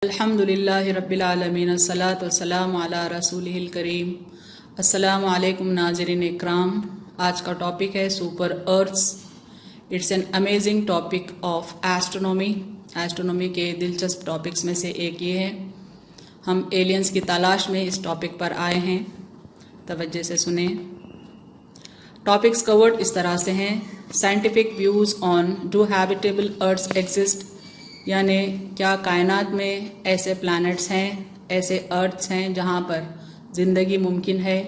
अल्हम्दुलिल्लाहि रब्बिल आलमीन अस्सलातु वस्सलामु अला रसूलिहिल करीम। अस्सलामु अलैकुम नाज़रीन इकराम। आज का टॉपिक है super earths. It's an amazing topic of astronomy. Astronomy के दिलचस्प टॉपिक्स में से एक ये है। हम एलियंस की तलाश में इस टॉपिक पर आए हैं, तवज्जो से सुने। टॉपिक्स कवर्ड इस तरह से हैं: scientific views on do habitable earths exist, यानी क्या कायनात में ऐसे प्लैनेट्स हैं, ऐसे अर्थ्स हैं जहाँ पर ज़िंदगी मुमकिन है।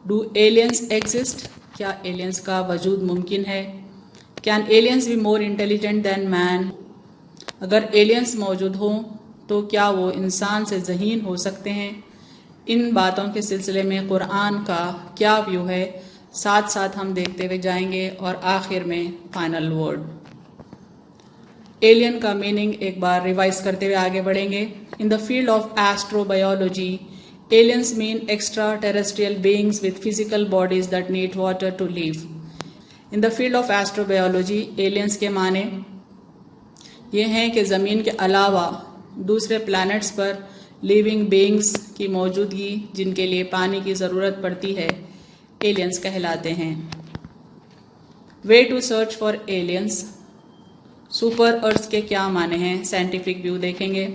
डू एलियंस एग्जिस्ट, क्या एलियंस का वजूद मुमकिन है। Can aliens be more intelligent than man, अगर एलियंस मौजूद हों तो क्या वो इंसान से ज़हीन हो सकते हैं। इन बातों के सिलसिले में कुरान का क्या व्यू है, साथ साथ हम देखते हुए जाएंगे। और आखिर में फाइनल वर्ड। एलियन का मीनिंग एक बार रिवाइज करते हुए आगे बढ़ेंगे। In the field of astrobiology, aliens mean extra terrestrial beings with physical bodies that need water to live. In the field of astrobiology, aliens के माने ये हैं कि ज़मीन के अलावा दूसरे प्लैनेट्स पर लिविंग बीइंग्स की मौजूदगी जिनके लिए पानी की ज़रूरत पड़ती है, एलियंस कहलाते हैं। Way to search for aliens, super earths के क्या माने हैं, साइंटिफिक व्यू देखेंगे।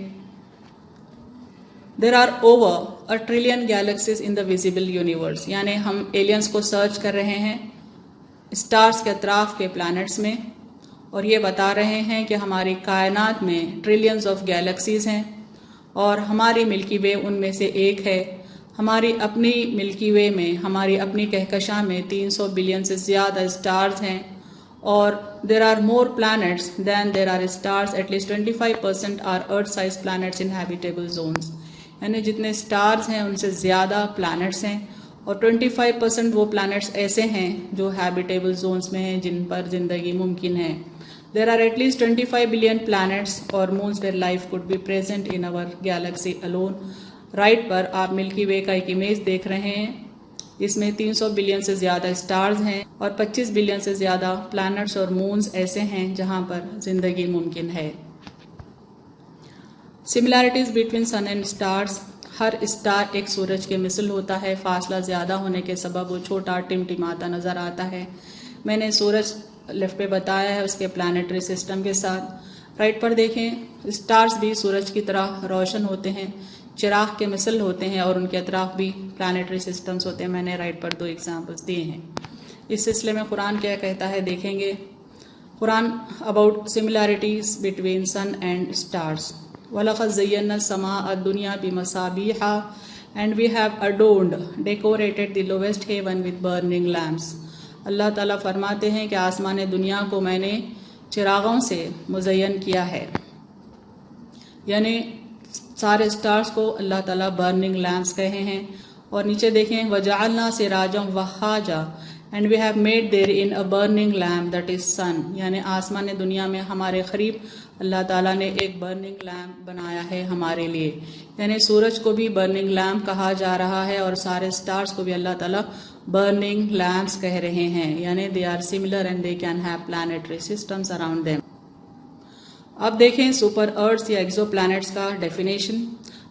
There are over a trillion galaxies in the visible universe, यानी हम एलियंस को सर्च कर रहे हैं स्टार्स के अतराफ के प्लैनेट्स में, और ये बता रहे हैं कि हमारी कायनात में ट्रिलियंस ऑफ गैलेक्सीज हैं और हमारी मिल्की वे उनमें से एक है। हमारी अपनी मिल्की वे में, हमारी अपनी कहकशां में 300 बिलियन से ज़्यादा स्टार्स हैं और there are more planets than there are stars. At least 25% are Earth-sized planets in habitable zones. यानी जितने स्टार्स हैं उनसे ज़्यादा प्लैनेट्स हैं और 25% वो प्लैनेट्स ऐसे हैं जो हैबिटेबल जोन्स में हैं, जिन पर ज़िंदगी मुमकिन है। There are at least 25 billion planets और moons where life could be present in our galaxy alone. Right पर आप मिल्की वे का एक इमेज देख रहे हैं। इसमें 300 बिलियन से ज़्यादा स्टार्स हैं और 25 बिलियन से ज़्यादा प्लैनेट्स और मून्स ऐसे हैं जहां पर ज़िंदगी मुमकिन है। Similarities between sun and stars, हर स्टार एक सूरज के मिसल होता है। फासला ज़्यादा होने के सबब वो छोटा टिमटिमाता नज़र आता है। मैंने सूरज लेफ्ट पे बताया है उसके प्लानिटरी सिस्टम के साथ। राइट पर देखें, स्टार्स भी सूरज की तरह रोशन होते हैं, चिराग के मिसल होते हैं और उनके अतराफ भी प्लानिटरी सिस्टम्स होते हैं। मैंने राइट पर 2 एग्जाम्पल्स दिए हैं। इस सिलसिले में कुरान क्या कहता है देखेंगे। Quran about similarities between sun and stars. वलक़द ज़य्यना समाअ दुनिया बिमसाबीहा and we have adorned decorated the lowest heaven with burning lamps. Allah ताला फरमाते हैं कि आसमान दुनिया को मैंने चिरागों से मुज़य्यन किया है, यानी सारे स्टार्स को अल्लाह ताला बर्निंग लैम्प्स कहे हैं। और नीचे देखें, वजअलना सिराजा वहाजा and we have made there in a burning lamp that is sun, यानी आसमान दुनिया में हमारे करीब अल्लाह ताला ने एक बर्निंग लैम्प बनाया है हमारे लिए। यानी सूरज को भी बर्निंग लैम्प कहा जा रहा है और सारे स्टार्स को भी अल्लाह ताला बर्निंग लैम्प्स कह रहे हैं, यानी they are similar and they can have planetary systems around them. अब देखें सुपर अर्थ्स या एक्सो प्लैनेट्स का definition.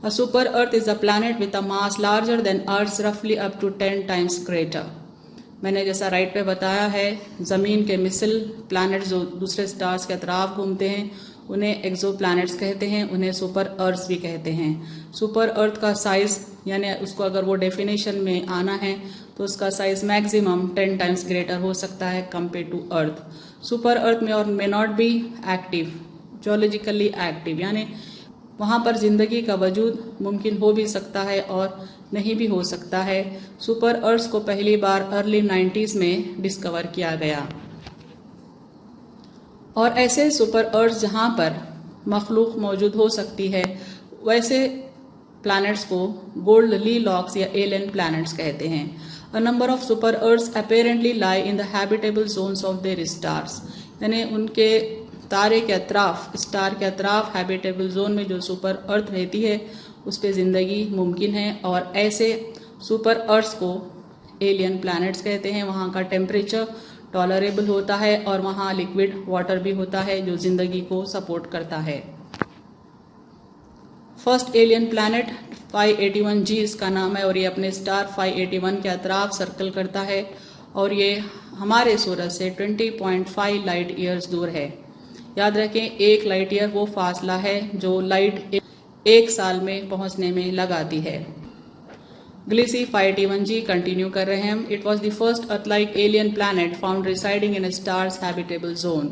A super earth is a planet with a mass larger than earth रफली अप टू 10 टाइम्स ग्रेटर। मैंने जैसा right पे बताया है, ज़मीन के मिसल प्लैनेट्स जो दूसरे स्टार्स के अतराफ घूमते हैं उन्हें एक्सो प्लैनेट्स कहते हैं, उन्हें सुपर अर्थ्स भी कहते हैं। सुपर अर्थ का साइज, यानी उसको अगर वो डेफिनेशन में आना है तो उसका साइज मैक्सिमम 10 टाइम्स ग्रेटर हो सकता है compare to earth. Super earth में और may not be active, geologically active, यानी वहाँ पर ज़िंदगी का वजूद मुमकिन हो भी सकता है और नहीं भी हो सकता है। सुपर अर्थ्स को पहली बार अर्ली 90s में डिस्कवर किया गया। और ऐसे सुपर अर्थ्स जहाँ पर मखलूक मौजूद हो सकती है, वैसे प्लैनेट्स को गोल्ड ली लॉक्स या एलियन प्लैनेट्स कहते हैं। A number of super earths apparently lie in the habitable zones of their stars, यानी उनके तारे के अतराफ, स्टार के अतराफ हैबिटेबल जोन में जो सुपर अर्थ रहती है उस पर ज़िंदगी मुमकिन है। और ऐसे सुपर अर्थ्स को एलियन प्लैनेट्स कहते हैं। वहाँ का टेम्परेचर टॉलरेबल होता है और वहाँ लिक्विड वाटर भी होता है जो ज़िंदगी को सपोर्ट करता है। फर्स्ट एलियन प्लैनेट 581G इसका नाम है और ये अपने स्टार 581 के अतराफ सर्कल करता है और ये हमारे सूरज से 20.5 लाइट ईयर्स दूर है। याद रखें, 1 लाइट ईयर वो फासला है जो लाइट 1 साल में पहुंचने में लगाती है। ग्लिसी 581G कंटिन्यू कर रहे हैं हम। It was the first earth like alien planet found residing in a star's habitable zone,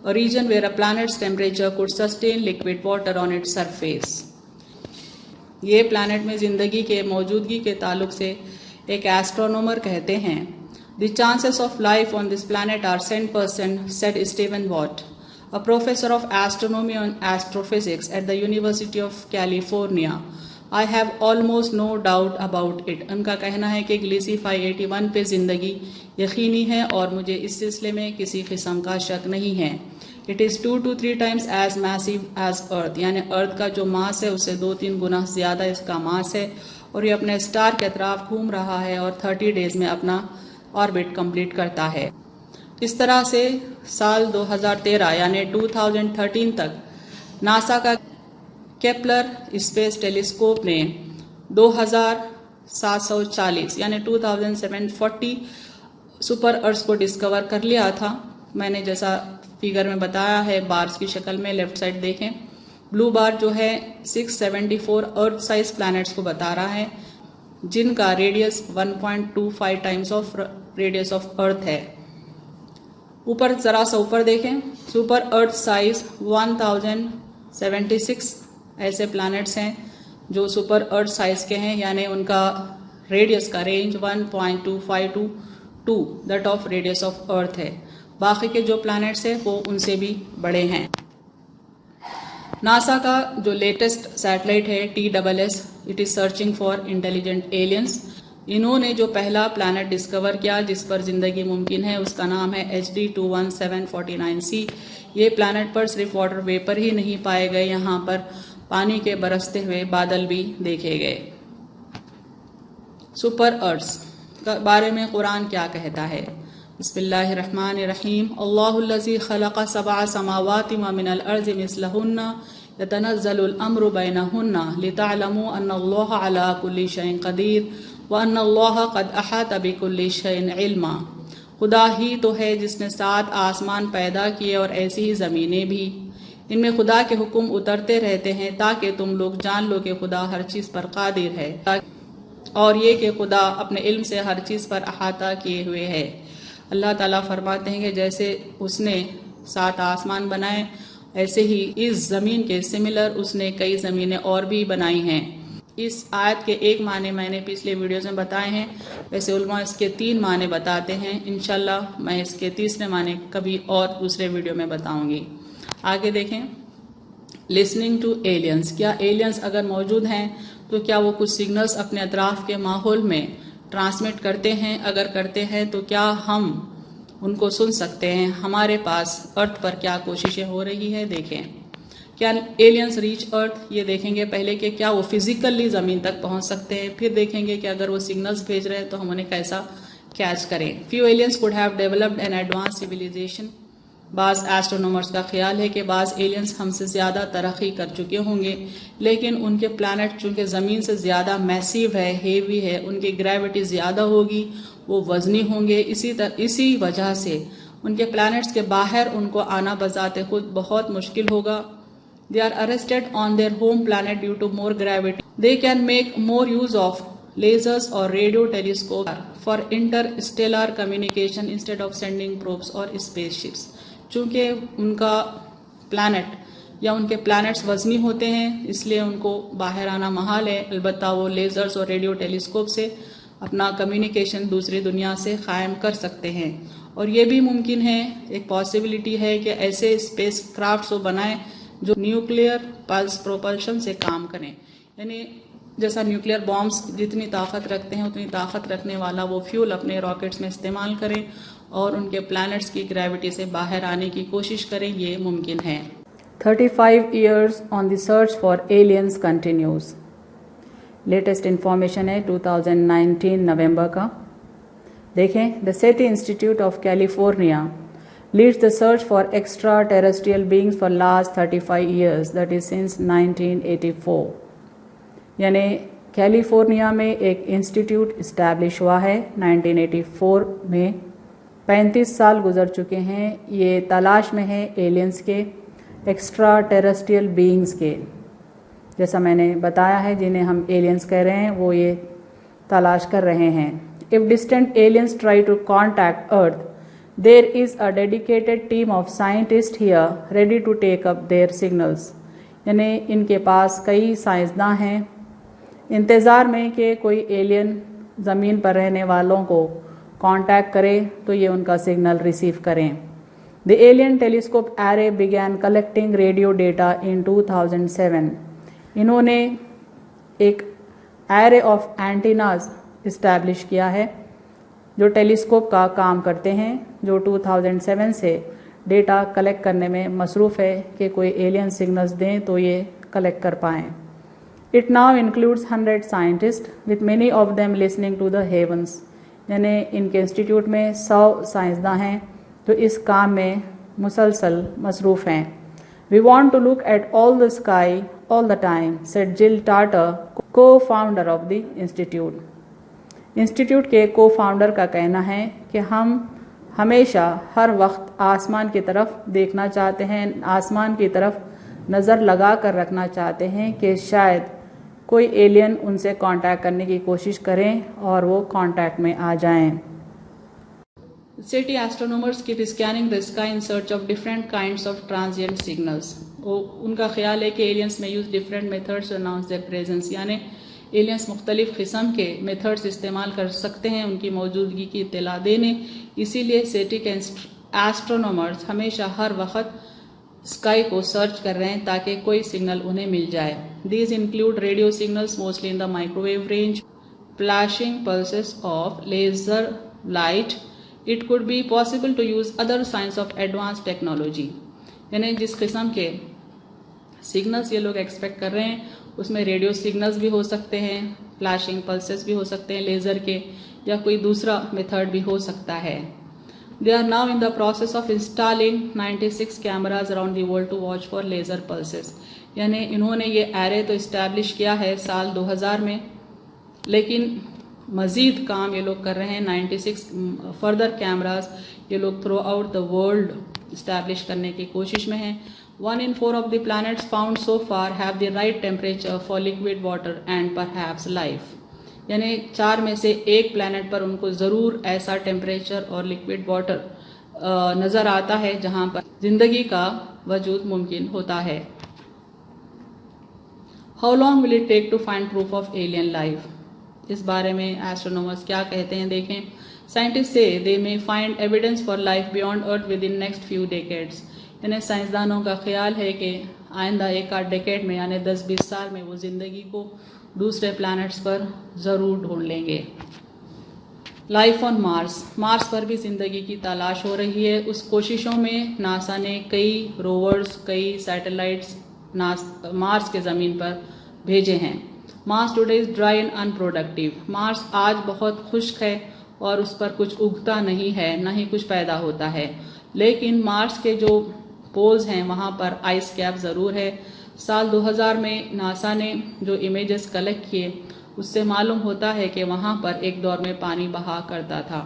a region where a planet's temperature could sustain liquid water on its surface. ये प्लैनेट में जिंदगी के मौजूदगी के ताल्लुक से एक एस्ट्रोनॉमर कहते हैं, the chances of life on this planet are 10%, said Steven Vogt, a professor of astronomy and astrophysics at the University of California. I have almost no doubt about it. उनका कहना है कि ग्लिसी 581 पे जिंदगी यकीनी है और मुझे इस सिलसिले में किसी किस्म का शक नहीं है। It is 2 to 3 times as massive as अर्थ, यानी अर्थ का जो मास है उससे 2-3 गुना ज़्यादा इसका मास है और ये अपने स्टार के अतराफ घूम रहा है और 30 डेज में अपना ऑर्बिट कंप्लीट करता है। इस तरह से साल 2013 यानी 2013 तक नासा का केपलर स्पेस टेलीस्कोप ने 2740 यानी 2740 सुपर अर्थ को डिस्कवर कर लिया था। मैंने जैसा फिगर में बताया है बार्स की शक्ल में, लेफ्ट साइड देखें, ब्लू बार जो है 674 अर्थ साइज प्लैनेट्स को बता रहा है जिनका radius 1.25 times of radius of earth है। ऊपर जरा सा ऊपर देखें, सुपर अर्थ साइज 1076 ऐसे प्लैनेट्स हैं जो सुपर अर्थ साइज के हैं, यानी उनका रेडियस का range 1.25 to 2 that of radius of earth है। बाकी के जो प्लैनेट्स हैं वो उनसे भी बड़े हैं। नासा का जो लेटेस्ट सैटेलाइट है TSS, it is searching for intelligent aliens. इन्होंने जो पहला प्लैनेट डिस्कवर किया जिस पर जिंदगी मुमकिन है उसका नाम है HD 21749c। ये प्लैनेट पर सिर्फ वाटर वेपर ही नहीं पाए गए, यहाँ पर पानी के बरसते हुए बादल भी देखे गए। सुपर अर्थ्स के बारे में कुरान क्या कहता है? बिस्मिल्लाहिर्रहमानिर्रहीम। अल्लाहुल्लज़ी खलक़ सबअ समावाति व मिनल अर्ज़ि मिस्लहुन्ना यतनज़्ज़लुल अम्रु बैनहुन्ना लितअलमू अन्नल्लाह अला कुल्लि शैइन क़दीर व अन्नल्लाह क़द अहात बिकुल्लि शैइन इल्मा। खुदा ही तो है जिसने 7 आसमान पैदा किए और ऐसी ही ज़मीनें भी, इनमें खुदा के हुक्म उतरते रहते हैं ताकि तुम लोग जान लो कि खुदा हर चीज़ पर कादिर है, और ये कि खुदा अपने इल्म से हर चीज़ पर अहाता किए हुए है। अल्लाह ताला फरमाते हैं कि जैसे उसने 7 आसमान बनाए ऐसे ही इस ज़मीन के सिमिलर उसने कई ज़मीनें और भी बनाई हैं। इस आयत के एक माने मैंने पिछले वीडियोज़ में बताए हैं, वैसे उलमा इसके 3 माने बताते हैं। इंशाल्लाह मैं इसके तीसरे माने कभी और दूसरे वीडियो में बताऊंगी। आगे देखें, लिसनिंग टू एलियंस। क्या एलियंस अगर मौजूद हैं तो क्या वो कुछ सिग्नल्स अपने अतराफ के माहौल में ट्रांसमिट करते हैं? अगर करते हैं तो क्या हम उनको सुन सकते हैं? हमारे पास अर्थ पर क्या कोशिशें हो रही है देखें। क्या एलियंस रीच अर्थ, ये देखेंगे पहले कि क्या वो फिजिकली ज़मीन तक पहुंच सकते हैं, फिर देखेंगे कि अगर वो सिग्नल्स भेज रहे हैं तो हम उन्हें कैसा कैच करें। Few aliens could have developed an advance civilization. बाज़ एस्ट्रोनॉमर्स का ख्याल है कि बाज़ एलियंस हमसे ज़्यादा तरक्की कर चुके होंगे, लेकिन उनके प्लैनेट चूँकि ज़मीन से ज़्यादा मैसिव है, हेवी है, उनकी ग्रेविटी ज़्यादा होगी, वो वज़नी होंगे, इसी वजह से उनके प्लैनेट्स के बाहर उनको आना बजाते खुद बहुत मुश्किल होगा। They are arrested on their home planet due to more gravity. They can make more use of lasers or radio telescope for interstellar communication instead of sending probes or spaceships। चूँकि उनका प्लैनेट या उनके planets वज़नी होते हैं इसलिए उनको बाहर आना महाल है, अलबत्ता वो लेज़र्स और रेडियो टेलीस्कोप से अपना कम्युनिकेशन दूसरी दुनिया से कायम कर सकते हैं। और ये भी मुमकिन है, एक पॉसिबिलिटी है कि ऐसे स्पेस क्राफ्ट्स वो बनाएं जो न्यूक्लियर पल्स प्रोपल्शन से काम करें, यानी जैसा न्यूक्लियर बॉम्ब्स जितनी ताकत रखते हैं उतनी ताकत रखने वाला वो फ्यूल अपने रॉकेट्स में इस्तेमाल करें और उनके प्लैनेट्स की ग्रेविटी से बाहर आने की कोशिश करें। ये मुमकिन है। 35 years on the search for aliens continues। Latest information है 2019 नवंबर का। देखें, the SETI institute of California leads the search for extraterrestrial beings for last 35 years, that is since 1984. यानी कैलिफोर्निया में एक इंस्टीट्यूट इस्टेब्लिश हुआ है 1984 में। 35 साल गुजर चुके हैं। ये तलाश में है एलियंस के, एक्स्ट्रा टेरेस्ट्रियल बीइंग्स के, जैसा मैंने बताया है, जिन्हें हम एलियंस कह रहे हैं, वो ये तलाश कर रहे हैं। If distant aliens try to contact earth, there is a dedicated team of scientist here ready to take up their signals. यानी इनके पास कई साइंसदान हैं इंतज़ार में कि कोई एलियन ज़मीन पर रहने वालों को कांटेक्ट करे तो ये उनका सिग्नल रिसीव करें। The alien telescope array began collecting radio data in 2007। इन्होंने एक एरे ऑफ एंटीनाज इस्टेब्लिश किया है जो टेलीस्कोप का काम करते हैं, जो 2007 से डेटा कलेक्ट करने में मसरूफ़ है कि कोई एलियन सिग्नल्स दें तो ये कलेक्ट कर पाएँ। It now includes 100 scientists, with many of them listening to the heavens. यानी इनके इंस्टीट्यूट में 100 साइंसदान हैं जो इस काम में मुसलसल मसरूफ़ हैं। We want to look at all the sky all the time, said Jill Tarter, co-founder of the institute. Institute के को-फाउंडर का कहना है कि हम हमेशा हर वक्त आसमान की तरफ देखना चाहते हैं, आसमान की तरफ नज़र लगा कर रखना चाहते हैं कि शायद कोई एलियन उनसे कांटेक्ट करने की कोशिश करें और वो कांटेक्ट में आ जाएं। City astronomers keep scanning the sky in search of different kinds of transient signals. उनका ख्याल है कि aliens may use different methods to announce their presence, यानी एलियंस मुख्तलिफ किस्म के मेथड्स इस्तेमाल कर सकते हैं उनकी मौजूदगी की इत्तला देने। इसीलिए सिटी के एस्ट्रोनॉमर्स हमेशा हर वक्त स्काई को सर्च कर रहे हैं ताकि कोई सिग्नल उन्हें मिल जाए। These include radio signals mostly in the microwave range, flashing pulses of laser light. It could be possible to use other science of advance technology. यानी जिस किस्म के सिग्नल्स ये लोग एक्सपेक्ट कर रहे हैं उसमें रेडियो सिग्नल्स भी हो सकते हैं, फ्लैशिंग पल्सेस भी हो सकते हैं लेजर के, या कोई दूसरा मेथड भी हो सकता है। They are now in the process of installing 96 cameras around the world to watch for laser pulses. यानी इन्होंने ये एरे तो इस्टेब्लिश किया है साल 2000 में, लेकिन मज़ीद काम ये लोग कर रहे हैं। 96 फर्दर कैमराज ये लोग through out the world establish करने की कोशिश में हैं। 1 in 4 of the planets found so far have the right temperature for liquid water and perhaps life. यानी 4 में से 1 प्लैनेट पर उनको ज़रूर ऐसा टेम्परेचर और लिक्विड वाटर नज़र आता है जहां पर जिंदगी का वजूद मुमकिन होता है। How long will it take to find proof of alien life? इस बारे में एस्ट्रोनॉमर्स क्या कहते हैं, देखें। साइंटिस्ट से they may find evidence for life beyond earth within next few decades. यानी साइंसदानों का ख्याल है कि आइंदा एक आध डेकेड में यानी 10-20 साल में वो ज़िंदगी को दूसरे प्लैनेट्स पर ज़रूर ढूंढ लेंगे। लाइफ ऑन मार्स, मार्स पर भी ज़िंदगी की तलाश हो रही है। उस कोशिशों में नासा ने कई रोवर्स, कई सैटेलाइट्स मार्स के ज़मीन पर भेजे हैं। Mars today is dry and unproductive. Mars आज बहुत खुश्क है और उस पर कुछ उगता नहीं है, ना ही कुछ पैदा होता है। लेकिन मार्स के जो पोल्स हैं वहाँ पर आइस कैप ज़रूर है। साल 2000 में नासा ने जो इमेजेस कलेक्ट किए उससे मालूम होता है कि वहाँ पर एक दौर में पानी बहा करता था।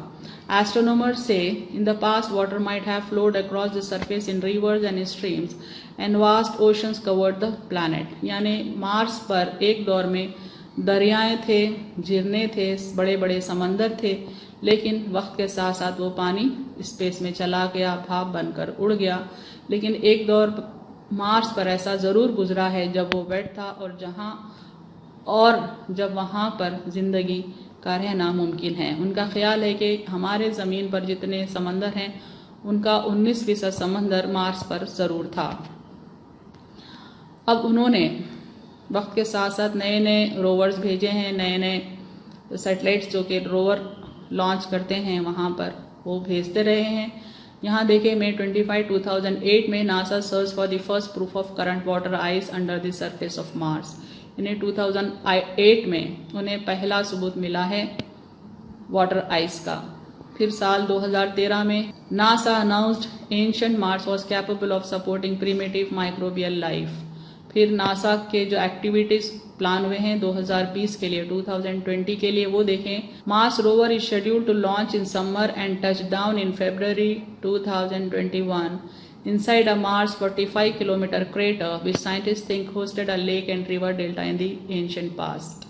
एस्ट्रोनॉमर्स से in the past water might have flowed across the surface in reverse and streams and vast oceans covered the planet. यानी मार्स पर एक दौर में दरियाएं थे, झरने थे, बड़े बड़े समंदर थे, लेकिन वक्त के साथ साथ वो पानी स्पेस में चला गया, भाप बनकर उड़ गया। लेकिन एक दौर मार्स पर ऐसा ज़रूर गुजरा है जब वो वेट था और जब वहाँ पर ज़िंदगी का रहना मुमकिन है। उनका ख्याल है कि हमारे ज़मीन पर जितने समंदर हैं उनका 19% समंदर मार्स पर ज़रूर था। अब उन्होंने वक्त के साथ साथ नए नए रोवर्स भेजे हैं, नए नए सैटेलाइट्स जो कि रोवर लॉन्च करते हैं वहाँ पर वो भेजते रहे हैं। यहाँ देखें, मई 25, 2008 में NASA search for the first proof of current water ice under the surface of Mars. इन्हें 2008 में उन्हें पहला सबूत मिला है वाटर आइस का। फिर साल 2013 में NASA announced ancient Mars was capable of supporting primitive microbial life. پھر ناسا کے جو ایکٹیویٹیز پلان ہوئے ہیں 2020 کے لیے 2020 کے لیے وہ دیکھیں. Mars rover is scheduled to launch in summer and touch down in February 2021 inside a Mars 45 kilometer crater which scientists think hosted a lake and river delta in the ancient past.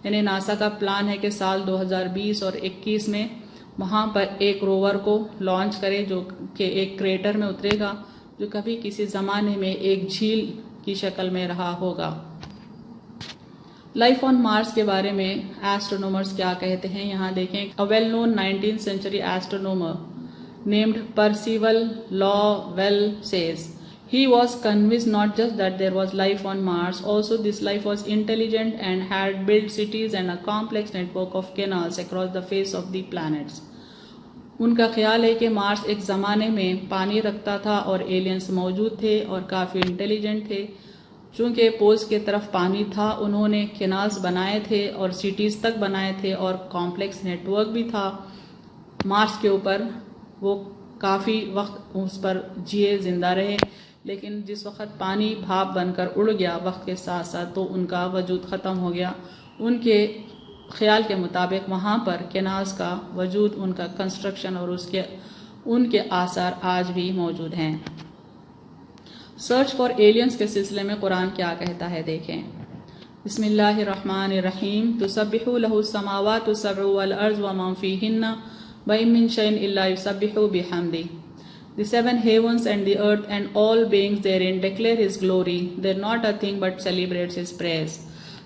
یعنی NASA کا plan ہے کہ سال 2020 اور 21 میں وہاں پر ایک Rover کو لانچ کرے جو کہ ایک کریٹر میں اترے گا جو کبھی کسی زمانے میں ایک جھیل کی شکل میں رہا ہوگا. لائف آن مارس کے بارے میں ایسٹرونومرز کیا کہتے ہیں یہاں دیکھیں. A well known 19th century astronomer named Percival Lowell says he was convinced not just that there was life on Mars, also this life was intelligent and had built cities and a complex network of canals across the face of the planets. ان کا خیال ہے کہ مارس ایک زمانے میں پانی رکھتا تھا اور ایلینز موجود تھے اور کافی انٹیلیجنٹ تھے. چونکہ پولز کی طرف پانی تھا انہوں نے کینالز بنائے تھے اور سٹیز تک بنائے تھے اور کمپلیکس نیٹ ورک بھی تھا مارس کے اوپر. وہ کافی وقت اس پر جیے زندہ رہے لیکن جس وقت پانی بھاپ بن کر اڑ گیا وقت کے ساتھ ساتھ تو ان کا وجود ختم ہو گیا. ان کے خیال کے مطابق وہاں پر کینالز کا وجود ان کا کنسٹرکشن اور ان کے آثار آج بھی موجود ہیں. سرچ فار ایلینز کے سلسلے میں قرآن کیا کہتا ہے دیکھیں. بسم اللہ الرحمن الرحیم. تسبح لہ السماوات السبع والارض ومن فیہن وَإِن مِّن شَيْءٍ إِلَّا يُسَبِّحُ بِحَمْدِهِ. The seven heavens and the earth and all beings therein declare His glory. They're not a thing but celebrates His praise.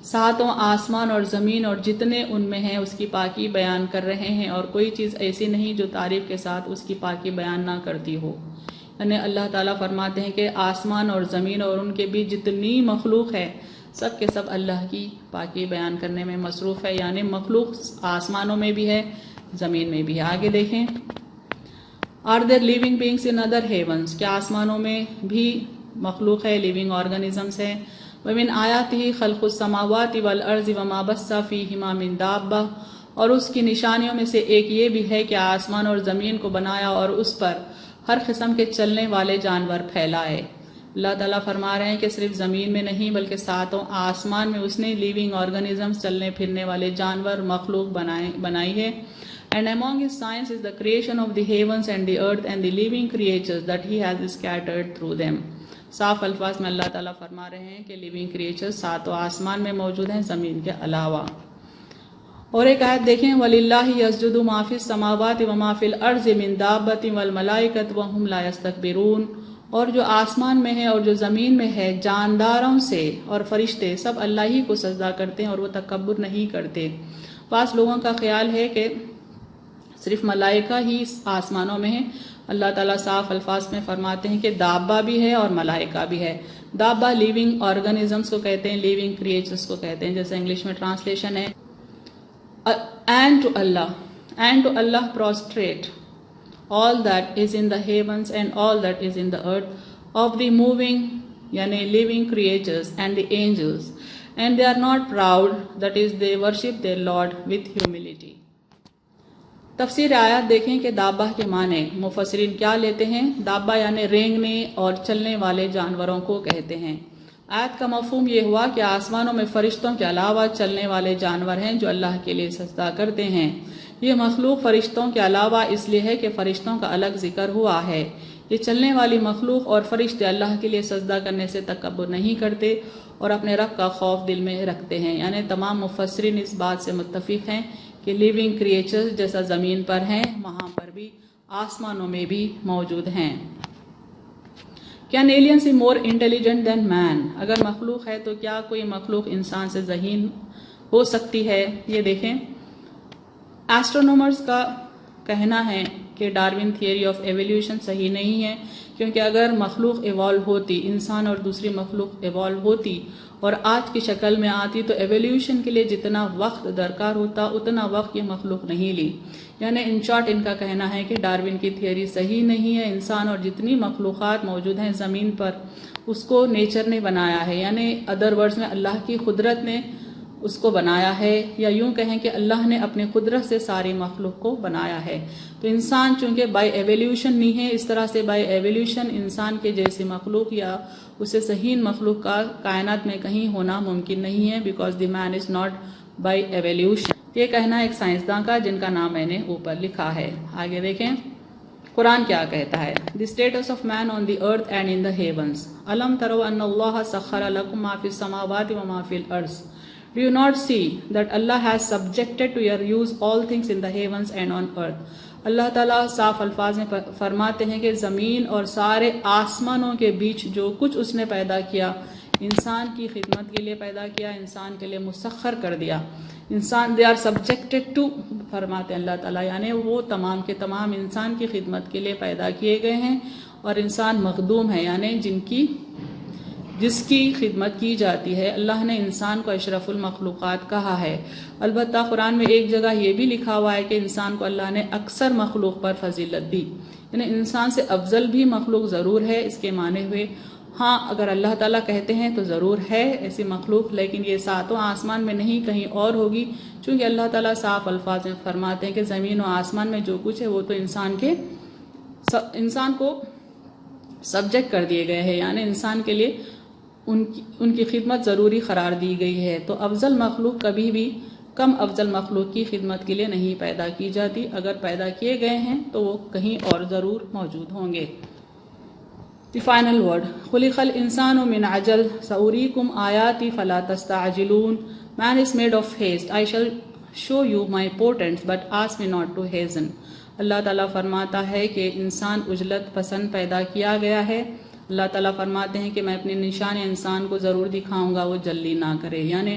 ساتوں آسمان اور زمین اور جتنے ان میں ہیں اس کی پاکی بیان کر رہے ہیں اور کوئی چیز ایسی نہیں جو تعریف کے ساتھ اس کی پاکی بیان نہ کرتی ہو. یعنی اللہ تعالیٰ فرماتے ہیں کہ آسمان اور زمین اور ان کے بھی جتنی مخلوق ہے سب کے سب اللہ کی پاکی بیان کرنے میں مصروف ہے. یعنی مخلوق آسمانوں میں بھی ہے زمین میں بھی. آگے دیکھیں. Are there living beings in other heavens. کیا آسمانوں میں بھی مخلوق ہے لیونگ آرگنزمس ہے. ومن آیاتہ خلق السماوات والارض وما بث فیہما من دابہ. اور اس کی نشانیوں میں سے ایک یہ بھی ہے کہ آسمان اور زمین کو بنایا اور اس پر ہر قسم کے چلنے والے جانور پھیلائے. اللہ تعالیٰ فرما رہے ہیں کہ صرف زمین میں نہیں بلکہ ساتوں آسمان میں اس نے لیونگ آرگنزمس چلنے پھرنے والے جانور مخلوق بنائی ہے. And among His signs is the creation of the heavens and the earth and the living creatures that He has scattered through them. صاف الفاظ میں اللہ تعالیٰ فرما رہے ہیں کہ لیونگ کریچرز ساتوں آسمان میں موجود ہیں زمین کے علاوہ. اور ایک آیت دیکھیں. وَلِلَّهِ يَسْجُدُ مَا فِي السَّمَاوَاتِ وَمَا فِي الْأَرْضِ مِن دَابَّةٍ وَالْمَلَائِكَةُ وَهُمْ لَا يَسْتَكْبِرُونَ. اور جو آسمان میں ہے اور جو زمین میں ہے جانداروں سے اور فرشتے سب اللہ ہی کو سجدہ کرتے ہیں اور وہ تکبر نہیں کرتے. بعض لوگوں کا خیال ہے کہ صرف ملائکہ ہی آسمانوں میں ہیں. اللہ تعالیٰ صاف الفاظ میں فرماتے ہیں کہ دابہ بھی ہے اور ملائکہ بھی ہے. دابہ لیونگ آرگنزمس کو کہتے ہیں, لیونگ کریچرز کو کہتے ہیں. جیسے انگلش میں ٹرانسلیشن ہے and to Allah prostrate all that is in the heavens and all that is in the earth of the moving yani living creatures and the angels, and they are not proud, that is they worship their Lord with humility. تفسیر آیات دیکھیں کہ دابہ کے معنی مفسرین کیا لیتے ہیں. دابہ یعنی رینگنے اور چلنے والے جانوروں کو کہتے ہیں. آیت کا مفہوم یہ ہوا کہ آسمانوں میں فرشتوں کے علاوہ چلنے والے جانور ہیں جو اللہ کے لیے سجدہ کرتے ہیں. یہ مخلوق فرشتوں کے علاوہ اس لیے ہے کہ فرشتوں کا الگ ذکر ہوا ہے. یہ چلنے والی مخلوق اور فرشتے اللہ کے لیے سجدہ کرنے سے تکبر نہیں کرتے اور اپنے رب کا خوف دل میں رکھتے ہیں. یعنی تمام مفسرین اس بات سے متفق ہیں کہ لیونگ کریچرز جیسا زمین پر ہیں وہاں پر بھی آسمانوں میں بھی موجود ہیں. Can aliens be more intelligent than man? اگر مخلوق ہے تو کیا کوئی مخلوق انسان سے ذہین ہو سکتی ہے. یہ دیکھیں. ایسٹرونومرز کا کہنا ہے کہ ڈاروین تھیوری آف ایولیوشن صحیح نہیں ہے, کیونکہ اگر مخلوق ایوالو ہوتی, انسان اور دوسری مخلوق ایوالو ہوتی اور آج کی شکل میں آتی تو ایولیوشن کے لیے جتنا وقت درکار ہوتا اتنا وقت یہ مخلوق نہیں لی. یعنی ان شارٹ ان کا کہنا ہے کہ ڈاروین کی تھیوری صحیح نہیں ہے. انسان اور جتنی مخلوقات موجود ہیں زمین پر اس کو نیچر نے بنایا ہے. یعنی ادر ورڈز میں اللہ کی قدرت نے اس کو بنایا ہے، یا یوں کہیں کہ اللہ نے اپنے قدرت سے ساری مخلوق کو بنایا ہے۔ تو انسان چونکہ بائی ایولیوشن نہیں ہے، اس طرح سے بائی ایولیوشن انسان کے جیسی مخلوق یا اسے صحیح مخلوق کا کائنات میں کہیں ہونا ممکن نہیں ہے، because the man is not by evolution. یہ کہنا ایک سائنسداں کا جن کا نام میں نے اوپر لکھا ہے۔ آگے دیکھیں قرآن کیا کہتا ہے۔ The status of man on the earth and in the heavens, الم تروا ان اللہ سخر لکم ما فی السماوات وما فی الارض، Do you not see that Allah has subjected to your use all things in the heavens and on earth؟ اللہ تعالیٰ صاف الفاظ میں فرماتے ہیں کہ زمین اور سارے آسمانوں کے بیچ جو کچھ اس نے پیدا کیا، انسان کی خدمت کے لیے پیدا کیا، انسان کے لیے مسخر کر دیا۔ انسان they are subjected to، فرماتے ہیں اللہ تعالیٰ، یعنی وہ تمام کے تمام انسان کی خدمت کے لیے پیدا کیے گئے ہیں، اور انسان مخدوم ہے، یعنی جس کی خدمت کی جاتی ہے۔ اللہ نے انسان کو اشرف المخلوقات کہا ہے۔ البتہ قرآن میں ایک جگہ یہ بھی لکھا ہوا ہے کہ انسان کو اللہ نے اکثر مخلوق پر فضیلت دی، یعنی انسان سے افضل بھی مخلوق ضرور ہے۔ اس کے معنی ہوئے ہاں اگر اللہ تعالیٰ کہتے ہیں تو ضرور ہے ایسی مخلوق، لیکن یہ ساتوں آسمان میں نہیں، کہیں اور ہوگی، چونکہ اللہ تعالیٰ صاف الفاظ میں فرماتے ہیں کہ زمین و آسمان میں جو کچھ ہے وہ تو انسان کو سبجیکٹ کر دیے گئے ہیں، یعنی انسان کے لیے ان کی خدمت ضروری قرار دی گئی ہے۔ تو افضل مخلوق کبھی بھی کم افضل مخلوق کی خدمت کے لیے نہیں پیدا کی جاتی، اگر پیدا کیے گئے ہیں تو وہ کہیں اور ضرور موجود ہوں گے۔ دی فائنل ورڈ، خلق الانسان من عجل سأریکم آیاتی فلا تستعجلون، Man is made of haste, I shall show you my portents but ask me not to hasten۔ اللہ تعالیٰ فرماتا ہے کہ انسان عجلت پسند پیدا کیا گیا ہے۔ اللہ تعالیٰ فرماتے ہیں کہ میں اپنے نشان انسان کو ضرور دکھاؤں گا، وہ جلدی نہ کرے، یعنی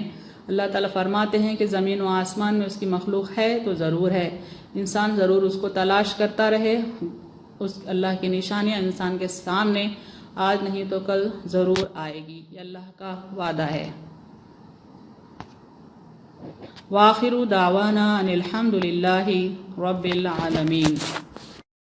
اللہ تعالیٰ فرماتے ہیں کہ زمین و آسمان میں اس کی مخلوق ہے تو ضرور ہے، انسان ضرور اس کو تلاش کرتا رہے۔ اس اللہ کی نشانیاں انسان کے سامنے آج نہیں تو کل ضرور آئے گی، یہ اللہ کا وعدہ ہے۔ وآخر دعوانا ان الحمد للہ رب العالمین۔